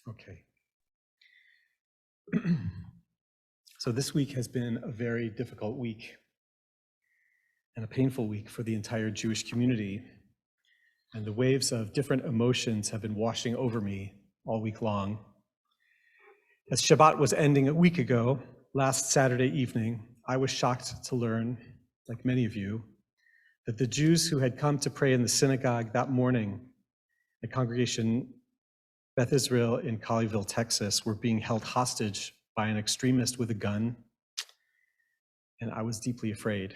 Okay. So this week has been a very difficult week and a painful week for the entire Jewish community. And the waves of different emotions have been washing over me all week long. As Shabbat was ending a week ago, last Saturday evening, I was shocked to learn, like many of you, that the Jews who had come to pray in the synagogue that morning at Congregation Beth Israel in Colleyville, Texas, were being held hostage by an extremist with a gun, and I was deeply afraid.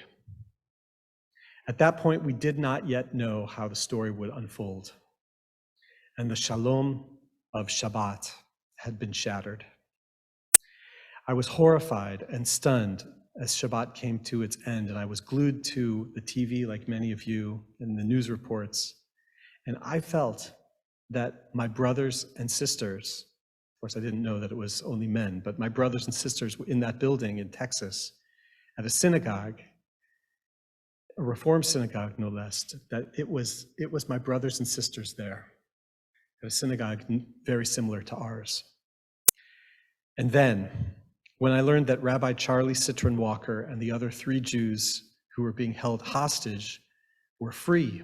At that point, we did not yet know how the story would unfold, and the shalom of Shabbat had been shattered. I was horrified and stunned as Shabbat came to its end, and I was glued to the TV like many of you in the news reports, and I felt that my brothers and sisters, of course I didn't know that it was only men, but my brothers and sisters in that building in Texas at a synagogue, a Reform synagogue no less, that it was my brothers and sisters there at a synagogue very similar to ours. And then, when I learned that Rabbi Charlie Citron Walker and the other 3 Jews who were being held hostage were free,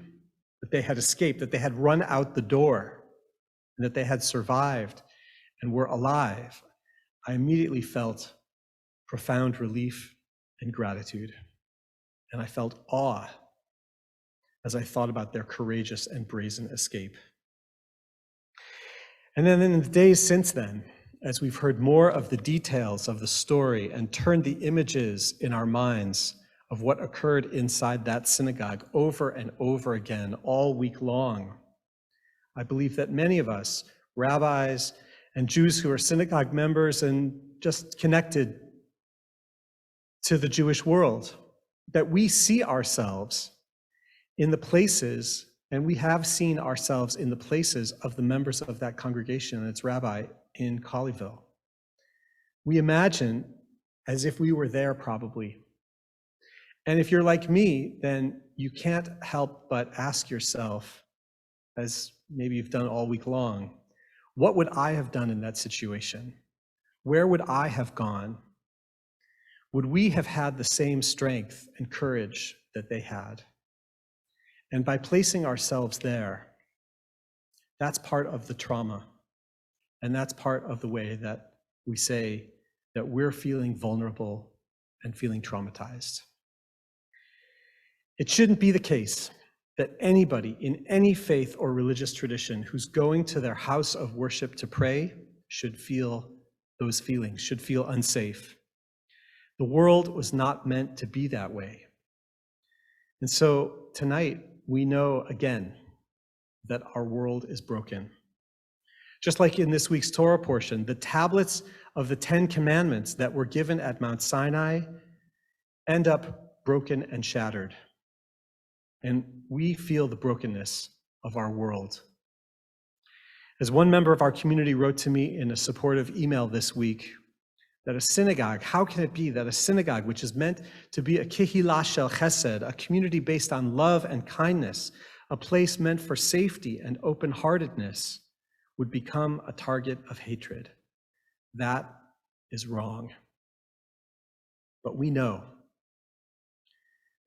that they had escaped, that they had run out the door, and that they had survived and were alive, I immediately felt profound relief and gratitude. And I felt awe as I thought about their courageous and brazen escape. And then in the days since then, as we've heard more of the details of the story and turned the images in our minds of what occurred inside that synagogue over and over again all week long, I believe that many of us, rabbis and Jews who are synagogue members and just connected to the Jewish world, that we see ourselves in the places, and we have seen ourselves in the places of the members of that congregation and its rabbi in Colleyville. We imagine as if we were there probably. And if you're like me, then you can't help but ask yourself, as maybe you've done all week long, what would I have done in that situation? Where would I have gone? Would we have had the same strength and courage that they had? And by placing ourselves there, that's part of the trauma. And that's part of the way that we say that we're feeling vulnerable and feeling traumatized. It shouldn't be the case that anybody in any faith or religious tradition who's going to their house of worship to pray should feel those feelings, should feel unsafe. The world was not meant to be that way. And so tonight, we know again that our world is broken. Just like in this week's Torah portion, the tablets of the 10 Commandments that were given at Mount Sinai end up broken and shattered. And we feel the brokenness of our world. As one member of our community wrote to me in a supportive email this week, that a synagogue, how can it be that a synagogue, which is meant to be a kehillah shel chesed, a community based on love and kindness, a place meant for safety and open-heartedness, would become a target of hatred? That is wrong. But we know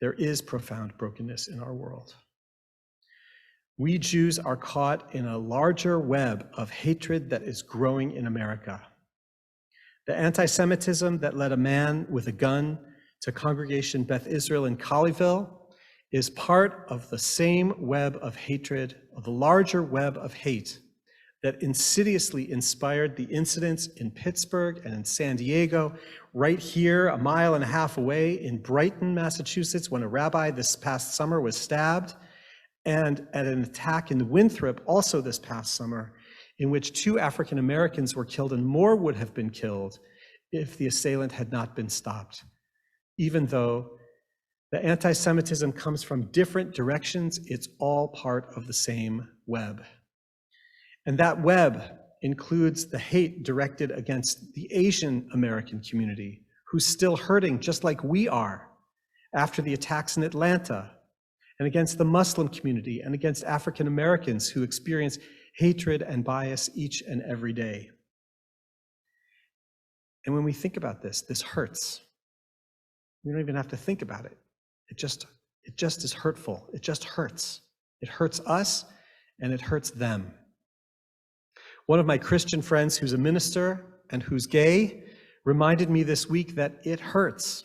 there is profound brokenness in our world. We Jews are caught in a larger web of hatred that is growing in America. The anti-Semitism that led a man with a gun to Congregation Beth Israel in Colleyville is part of the same web of hatred, of the larger web of hate that insidiously inspired the incidents in Pittsburgh and in San Diego, right here, a mile and a half away in Brighton, Massachusetts, when a rabbi this past summer was stabbed, and at an attack in Winthrop also this past summer, in which 2 African Americans were killed and more would have been killed if the assailant had not been stopped. Even though the anti-Semitism comes from different directions, it's all part of the same web. And that web includes the hate directed against the Asian American community, who's still hurting just like we are after the attacks in Atlanta, and against the Muslim community and against African Americans who experience hatred and bias each and every day. And when we think about this, this hurts. We don't even have to think about it. It just is hurtful. It just hurts. It hurts us and it hurts them. One of my Christian friends who's a minister and who's gay reminded me this week that it hurts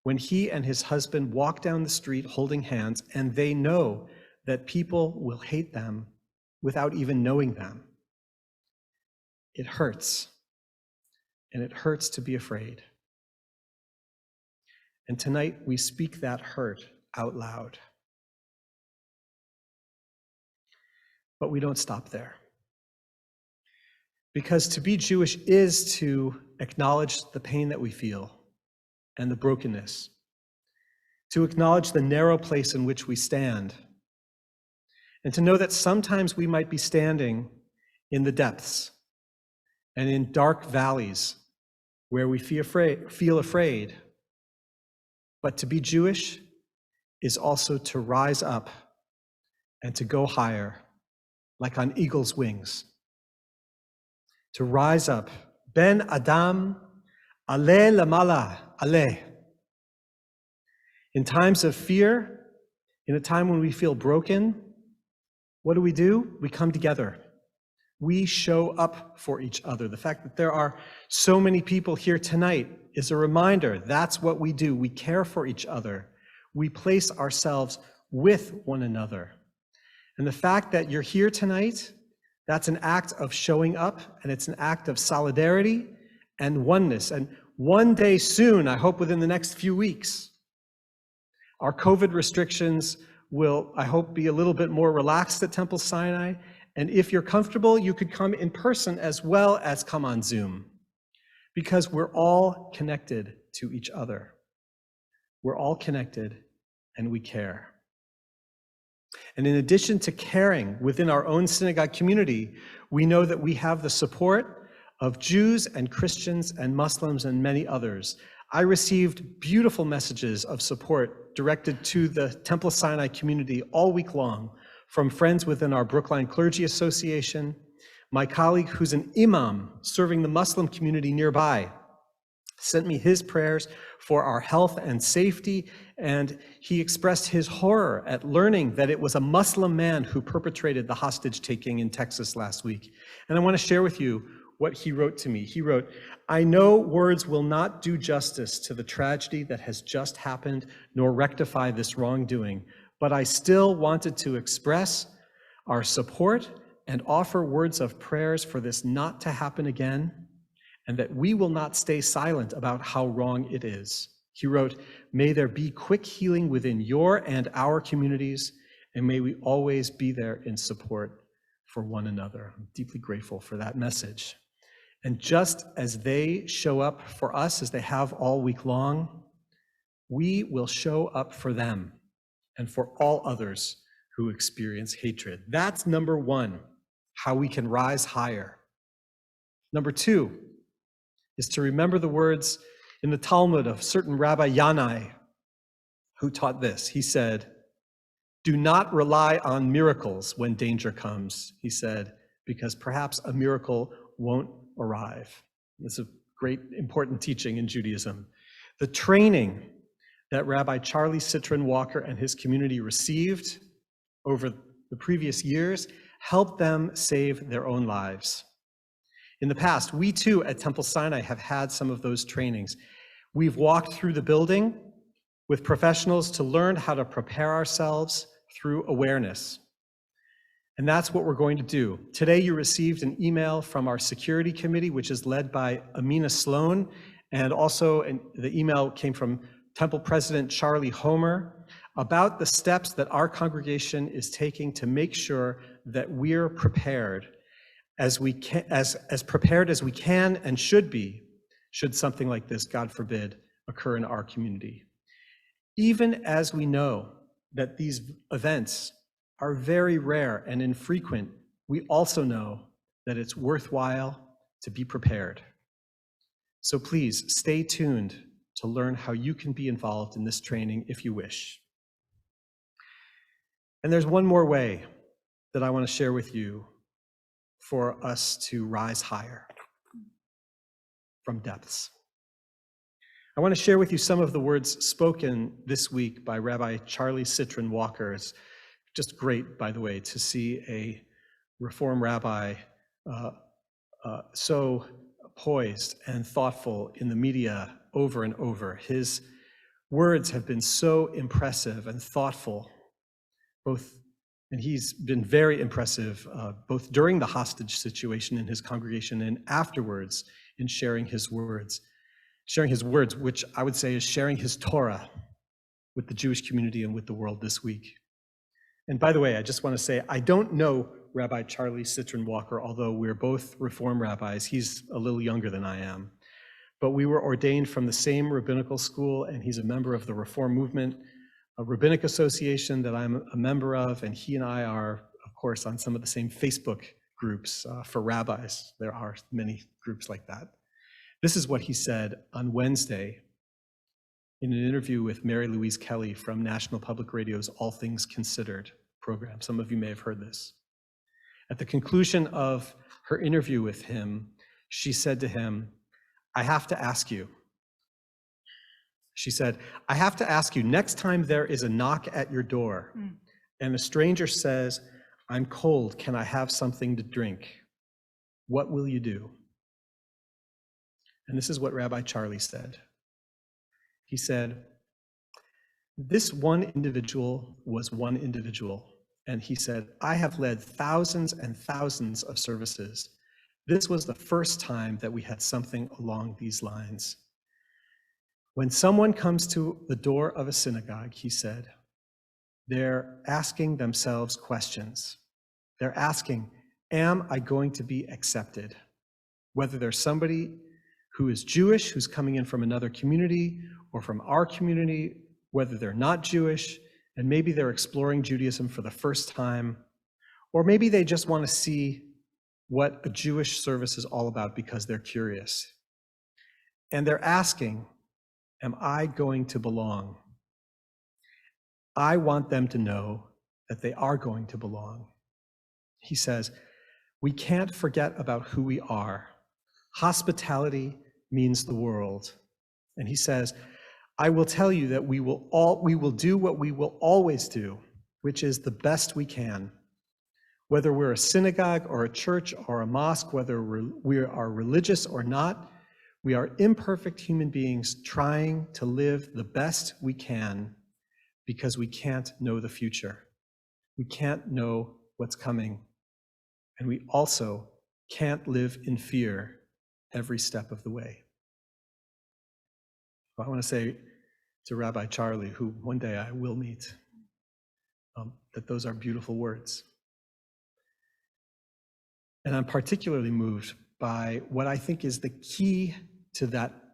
when he and his husband walk down the street holding hands and they know that people will hate them without even knowing them. It hurts, and it hurts to be afraid. And tonight we speak that hurt out loud. But we don't stop there. Because to be Jewish is to acknowledge the pain that we feel and the brokenness, to acknowledge the narrow place in which we stand, and to know that sometimes we might be standing in the depths and in dark valleys where we feel afraid. But to be Jewish is also to rise up and to go higher, like on eagle's wings. To rise up, Ben Adam, Ale Lamala, Ale. In times of fear, in a time when we feel broken, what do? We come together. We show up for each other. The fact that there are so many people here tonight is a reminder that's what we do. We care for each other. We place ourselves with one another. And the fact that you're here tonight, that's an act of showing up, and it's an act of solidarity and oneness. And one day soon, I hope within the next few weeks, our COVID restrictions will, I hope, be a little bit more relaxed at Temple Sinai. And if you're comfortable, you could come in person as well as come on Zoom, because we're all connected to each other. We're all connected and we care. And in addition to caring within our own synagogue community, we know that we have the support of Jews and Christians and Muslims and many others. I received beautiful messages of support directed to the Temple Sinai community all week long from friends within our Brookline Clergy Association, my colleague who's an imam serving the Muslim community nearby sent me his prayers for our health and safety, and he expressed his horror at learning that it was a Muslim man who perpetrated the hostage taking in Texas last week. And I want to share with you what he wrote to me. He wrote, "I know words will not do justice to the tragedy that has just happened, nor rectify this wrongdoing, but I still wanted to express our support and offer words of prayers for this not to happen again, and that we will not stay silent about how wrong it is." He wrote, "May there be quick healing within your and our communities, and may we always be there in support for one another." I'm deeply grateful for that message. And just as they show up for us, as they have all week long, we will show up for them and for all others who experience hatred. That's number one, how we can rise higher. Number two is to remember the words in the Talmud of certain Rabbi Yanai, who taught this. He said, "Do not rely on miracles when danger comes," he said, "because perhaps a miracle won't arrive." It's a great, important teaching in Judaism. The training that Rabbi Charlie Citron Walker and his community received over the previous years helped them save their own lives. In the past, we too at Temple Sinai have had some of those trainings. We've walked through the building with professionals to learn how to prepare ourselves through awareness. And that's what we're going to do. Today you received an email from our security committee, which is led by Amina Sloan, and also the email came from Temple President Charlie Homer about the steps that our congregation is taking to make sure that we're prepared as prepared as we can and should be, should something like this, God forbid, occur in our community. Even as we know that these events are very rare and infrequent, we also know that it's worthwhile to be prepared. So please stay tuned to learn how you can be involved in this training if you wish. And there's one more way that I want to share with you for us to rise higher from depths. I want to share with you some of the words spoken this week by Rabbi Charlie Citron Walker. It's just great, by the way, to see a Reform rabbi so poised and thoughtful in the media over and over. His words have been so impressive and thoughtful, and he's been very impressive both during the hostage situation in his congregation and afterwards in sharing his words, which I would say is sharing his Torah with the Jewish community and with the world this week. And by the way, I just want to say, I don't know Rabbi Charlie Citron Walker, although we're both Reform rabbis. He's a little younger than I am. But we were ordained from the same rabbinical school, and he's a member of the Reform movement, a rabbinic association that I'm a member of, and he and I are, of course, on some of the same Facebook groups for rabbis. There are many groups like that. This is what he said on Wednesday in an interview with Mary Louise Kelly from National Public Radio's All Things Considered program. Some of you may have heard this. At the conclusion of her interview with him, she said to him, I have to ask you. She said, I have to ask you, next time there is a knock at your door and a stranger says, I'm cold, can I have something to drink? What will you do? And this is what Rabbi Charlie said. He said, this one individual was one individual. And he said, I have led thousands and thousands of services. This was the first time that we had something along these lines. When someone comes to the door of a synagogue, he said, they're asking themselves questions. They're asking, am I going to be accepted? Whether there's somebody who is Jewish, who's coming in from another community, or from our community, whether they're not Jewish, and maybe they're exploring Judaism for the first time, or maybe they just want to see what a Jewish service is all about because they're curious. And they're asking, am I going to belong? I want them to know that they are going to belong. He says, we can't forget about who we are. Hospitality means the world. And he says, I will tell you that we will do what we will always do, which is the best we can. Whether we're a synagogue or a church or a mosque, whether we are religious or not, we are imperfect human beings trying to live the best we can because we can't know the future. We can't know what's coming. And we also can't live in fear every step of the way. I want to say to Rabbi Charlie, who one day I will meet, that those are beautiful words. And I'm particularly moved by what I think is the key to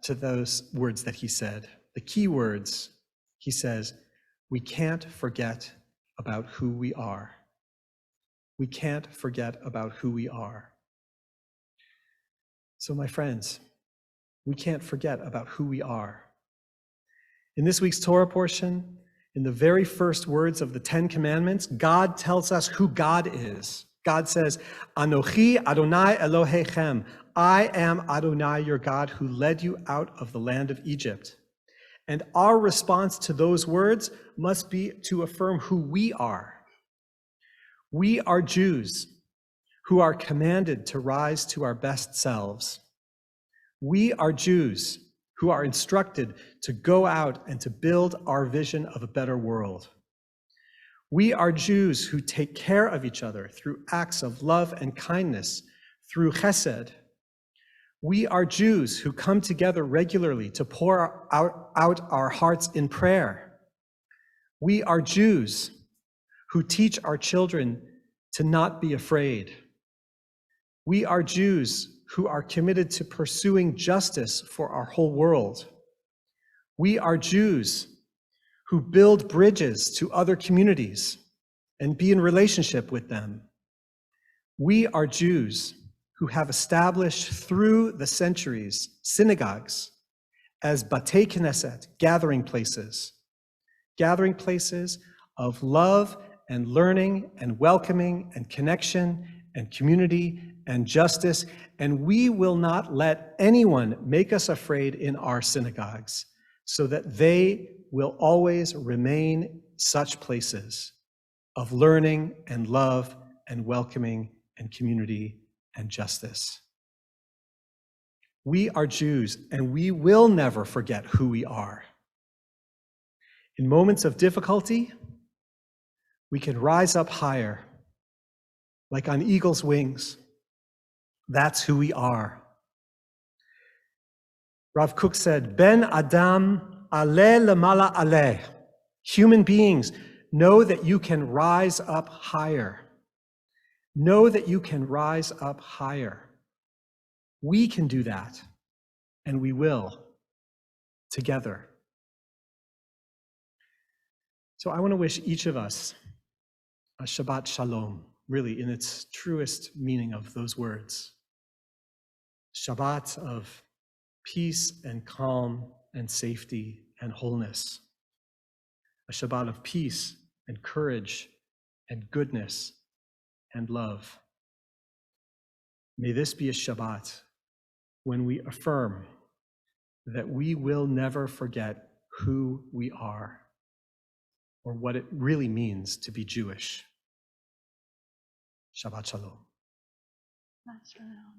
those words that he said. The key words, he says, we can't forget about who we are. We can't forget about who we are. So my friends, we can't forget about who we are. In this week's Torah portion, in the very first words of the Ten Commandments, God tells us who God is. God says, Anochi Adonai Elohechem, I am Adonai, your God, who led you out of the land of Egypt. And our response to those words must be to affirm who we are. We are Jews who are commanded to rise to our best selves. We are Jews who are instructed to go out and to build our vision of a better world. We are Jews who take care of each other through acts of love and kindness, through chesed. We are Jews who come together regularly to pour out our hearts in prayer. We are Jews who teach our children to not be afraid. We are Jews who are committed to pursuing justice for our whole world. We are Jews who build bridges to other communities and be in relationship with them. We are Jews who have established through the centuries synagogues as batei knesset, gathering places of love and learning and welcoming and connection and community and justice, and we will not let anyone make us afraid in our synagogues, so that they will always remain such places of learning and love and welcoming and community and justice. We are Jews, and we will never forget who we are. In moments of difficulty, we can rise up higher, like on eagle's wings. That's who we are. Rav Kook said, Ben Adam aleh lemala aleh. Human beings, know that you can rise up higher. Know that you can rise up higher. We can do that, and we will, together. So I want to wish each of us a Shabbat Shalom, really in its truest meaning of those words. Shabbat of peace and calm and safety and wholeness. A Shabbat of peace and courage and goodness and love. May this be a Shabbat when we affirm that we will never forget who we are or what it really means to be Jewish. Shabbat Shalom. Hashem.